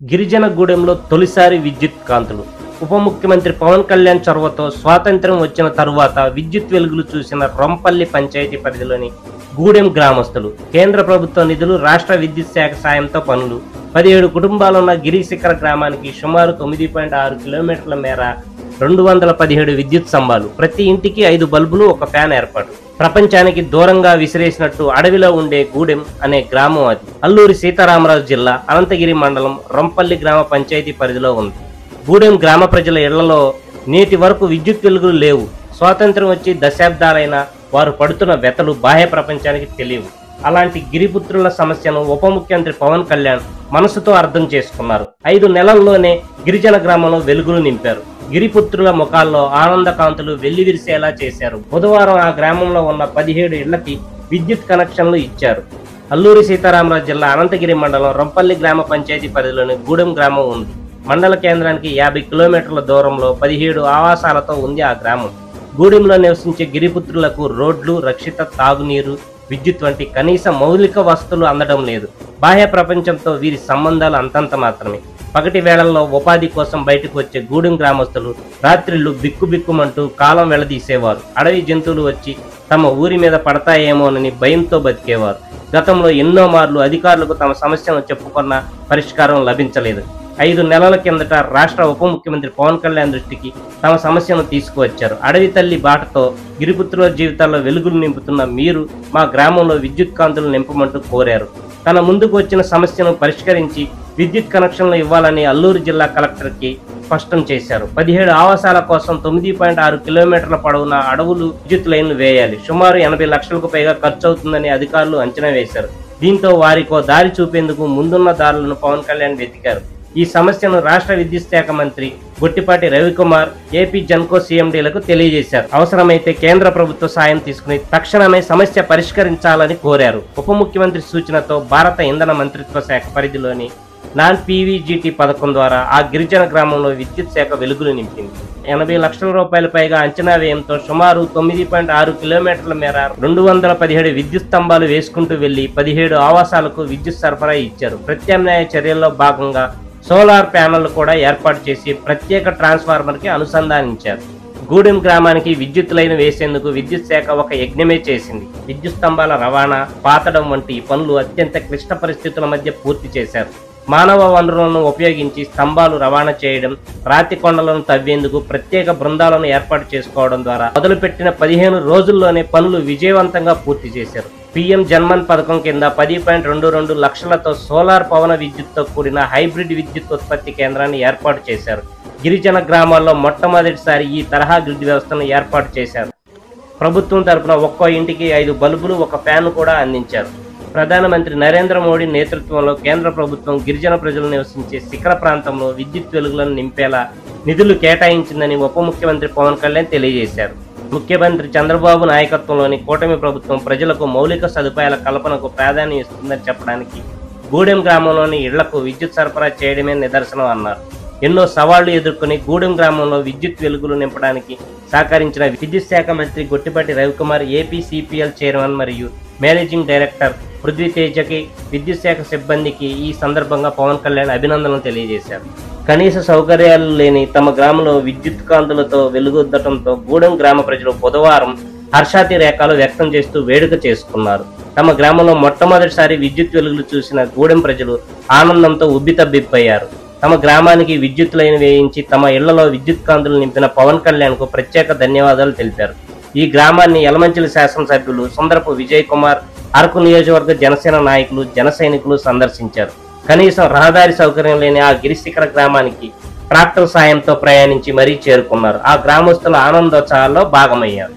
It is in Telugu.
గిరిజనగూడెంలో తొలిసారి విద్యుత్ కాంతులు. ఉప ముఖ్యమంత్రి పవన్ కళ్యాణ్ చొరవతో స్వాతంత్ర్యం వచ్చిన తరువాత విద్యుత్ వెలుగులు చూసిన రొంపల్లి పంచాయతీ పరిధిలోని గూడెం గ్రామస్తులు. కేంద్ర ప్రభుత్వ నిధులు, రాష్ట్ర విద్యుత్ శాఖ సాయంతో పనులు. 17 కుటుంబాలున్న గిరిశిఖర గ్రామానికి సుమారు 9.6 కిలోమీటర్ల మేర 217 విద్యుత్ స్తంభాలు, ప్రతి ఇంటికి 5 బల్బులు, 1 ఫ్యాన్ ఏర్పాటు. ప్రపంచానికి దూరంగా విసిరేసినట్టు అడవిలో ఉండే గూడెం అనే గ్రామం అది. అల్లూరి సీతారామరాజు జిల్లా అనంతగిరి మండలం రొంపల్లి గ్రామ పంచాయతీ పరిధిలో ఉంది. గూడెం గ్రామ ప్రజల ఇళ్లలో నేటి వరకు విద్యుత్ వెలుగులు లేవు. స్వాతంత్ర్యం వచ్చి దశాబ్దాలైన వారు పడుతున్న వ్యతలు బాహ్య ప్రపంచానికి తెలియవు. అలాంటి గిరిపుత్రుల సమస్యను ఉప ముఖ్యమంత్రి పవన్ కళ్యాణ్ మనసుతో అర్థం చేసుకున్నారు. 5 నెలల్లోనే గిరిజన గ్రామంలో వెలుగులు నింపారు. గిరిపుత్రుల ముఖాల్లో ఆనంద కాంతులు వెల్లివిరిసేలా చేశారు. బుధవారం ఆ గ్రామంలో ఉన్న 17 ఇళ్లకి విద్యుత్ కనెక్షన్లు ఇచ్చారు. అల్లూరి సీతారామరాజు జిల్లా అనంతగిరి మండలం రొంపల్లి గ్రామ పంచాయతీ పరిధిలోని గూడెం గ్రామం ఉంది. మండల కేంద్రానికి 50 కిలోమీటర్ల దూరంలో 17 ఆవాసాలతో ఉంది ఆ గ్రామం. గూడెంలో నివసించే గిరిపుత్రులకు రోడ్లు, రక్షిత తాగునీరు, విద్యుత్ వంటి కనీస మౌలిక వసతులు అందడం లేదు. బాహ్య ప్రపంచంతో వీరి సంబంధాలు అంతంత మాత్రమే. పగటి వేళల్లో ఉపాధి కోసం బయటకు వచ్చే గూడెం గ్రామస్తులు రాత్రిళ్లు బిక్కుబిక్కుమంటూ కాలం వెళ్లదీసేవారు. అడవి జంతువులు వచ్చి తమ ఊరి మీద పడతాయేమోనని భయంతో బతికేవారు. గతంలో ఎన్నో మార్లు అధికారులకు తమ సమస్యను చెప్పుకున్న పరిష్కారం లభించలేదు. 5 నెలల కిందట రాష్ట్ర ఉప ముఖ్యమంత్రి పవన్ కళ్యాణ్ దృష్టికి తమ సమస్యను తీసుకువచ్చారు. అడవి తల్లి బాటతో గిరిపుత్రుల జీవితాల్లో వెలుగులు నింపుతున్న మీరు మా గ్రామంలో విద్యుత్ కాంతులు నింపమంటూ కోరారు. తన ముందుకు వచ్చిన సమస్యను పరిష్కరించి విద్యుత్ కనెక్షన్లు ఇవ్వాలని అల్లూరు జిల్లా కలెక్టర్కి స్పష్టం చేశారు. 17 ఆవాసాల కోసం 9.6 కిలోమీటర్ల పొడవున అడవులు విద్యుత్ లైన్లు వేయాలి. సుమారు 80 లక్షలకు పైగా ఖర్చు అవుతుందని అధికారులు అంచనా వేశారు. దీంతో వారికో దారి చూపేందుకు ముందున్న దారులను పవన్ కళ్యాణ్ వెతికారు. ఈ సమస్యను రాష్ట్ర విద్యుత్ శాఖ మంత్రి గొట్టిపాటి రవికుమార్, ఏపీ జెన్కో సీఎండీలకు తెలియజేశారు. అవసరమైతే కేంద్ర ప్రభుత్వ సాయం తీసుకుని తక్షణమే సమస్య పరిష్కరించాలని కోరారు. ఉప ముఖ్యమంత్రి సూచనతో భారత ఇంధన మంత్రిత్వ శాఖ పరిధిలోని నాన్ పీవీజీటీ పథకం ద్వారా ఆ గిరిజన గ్రామంలో విద్యుత్ శాఖ వెలుగులు నింపింది. 80 లక్షల రూపాయల పైగా అంచనా వ్యయంతో సుమారు 9.6 కిలోమీటర్ల మేర 217 విద్యుత్ స్తంభాలు వేసుకుంటూ వెళ్లి 17 ఆవాసాలకు విద్యుత్ సరఫరా ఇచ్చారు. ప్రత్యామ్నాయ చర్యల్లో భాగంగా సోలార్ ప్యానెల్ కూడా ఏర్పాటు చేసి ప్రత్యేక ట్రాన్స్ఫార్మర్ కి అనుసంధానించారు. గూడెం గ్రామానికి విద్యుత్ లైన్ వేసేందుకు విద్యుత్ శాఖ ఒక యజ్ఞమే చేసింది. విద్యుత్ స్తంభాల రవాణా, పాతడం వంటి పనులు అత్యంత క్లిష్ట పరిస్థితుల మధ్య పూర్తి చేశారు. మానవ వనరులను ఉపయోగించి స్తంభాలు రవాణా చేయడం, రాతి కొండలను తవ్వేందుకు ప్రత్యేక బృందాలను ఏర్పాటు చేసుకోవడం ద్వారా మొదలుపెట్టిన 15 రోజుల్లోనే పనులు విజయవంతంగా పూర్తి చేశారు. పీఎం జన్మన్ పథకం కింద 10.22 లక్షలతో సోలార్ పవన విద్యుత్తో కూడిన హైబ్రిడ్ విద్యుత్ ఉత్పత్తి కేంద్రాన్ని ఏర్పాటు చేశారు. గిరిజన గ్రామాల్లో మొట్టమొదటిసారి ఈ తరహా గ్రిడ్ వ్యవస్థను ఏర్పాటు చేశారు. ప్రభుత్వం తరపున ఒక్కో ఇంటికి 5 బల్బులు, 1 ఫ్యాన్ కూడా అందించారు. ప్రధానమంత్రి నరేంద్ర మోడీ నేతృత్వంలో కేంద్ర ప్రభుత్వం గిరిజన ప్రజలు నివసించే శిఖర ప్రాంతంలో విద్యుత్ వెలుగులను నింపేలా నిధులు కేటాయించిందని ఉప ముఖ్యమంత్రి పవన్ కళ్యాణ్ తెలియజేశారు. ముఖ్యమంత్రి చంద్రబాబు నాయకత్వంలోని కూటమి ప్రభుత్వం ప్రజలకు మౌలిక సదుపాయాల కల్పనకు ప్రాధాన్యం ఇస్తుందని చెప్పడానికి గూడెం గ్రామంలోని ఇళ్లకు విద్యుత్ సరఫరా చేయడమే నిదర్శనం అన్నారు. ఎన్నో సవాళ్లు ఎదుర్కొని గూడెం గ్రామంలో విద్యుత్ వెలుగులు నింపడానికి సహకరించిన విద్యుత్ శాఖ మంత్రి Gottipati Ravikumar, AP CPL chairman మరియు మేనేజింగ్ డైరెక్టర్ పృథ్వీతేజకి, విద్యుత్ శాఖ సిబ్బందికి ఈ సందర్భంగా పవన్ కళ్యాణ్ అభినందనలు తెలియజేశారు. కనీస సౌకర్యాలు లేని తమ గ్రామంలో విద్యుత్ కాంతులతో వెలుగొద్దటంతో గూడెం గ్రామ ప్రజలు బుధవారం హర్షాతిరేకాలు వ్యక్తం చేస్తూ వేడుక చేసుకున్నారు. తమ గ్రామంలో మొట్టమొదటిసారి విద్యుత్ వెలుగులు చూసిన గూడెం ప్రజలు ఆనందంతో ఉబ్బితబ్బిబ్బయ్యారు. తమ గ్రామానికి విద్యుత్ లైన్ వేయించి తమ ఇళ్లలో విద్యుత్ కాంతులు నింపిన పవన్ కళ్యాణ్ కు ప్రత్యేక ధన్యవాదాలు తెలిపారు. ఈ గ్రామాన్ని యలమంచిలి శాసనసభ్యులు సుందరపు విజయ్ కుమార్, అరకు నియోజకవర్గ జనసేన నాయకులు, జన సైనికులు సందర్శించారు. కనీసం రహదారి సౌకర్యం లేని ఆ గిరిశిఖర గ్రామానికి ట్రాక్టర్ సాయంతో ప్రయాణించి మరీ చేరుకున్నారు. ఆ గ్రామస్తుల ఆనందోత్సవాల్లో భాగమయ్యారు.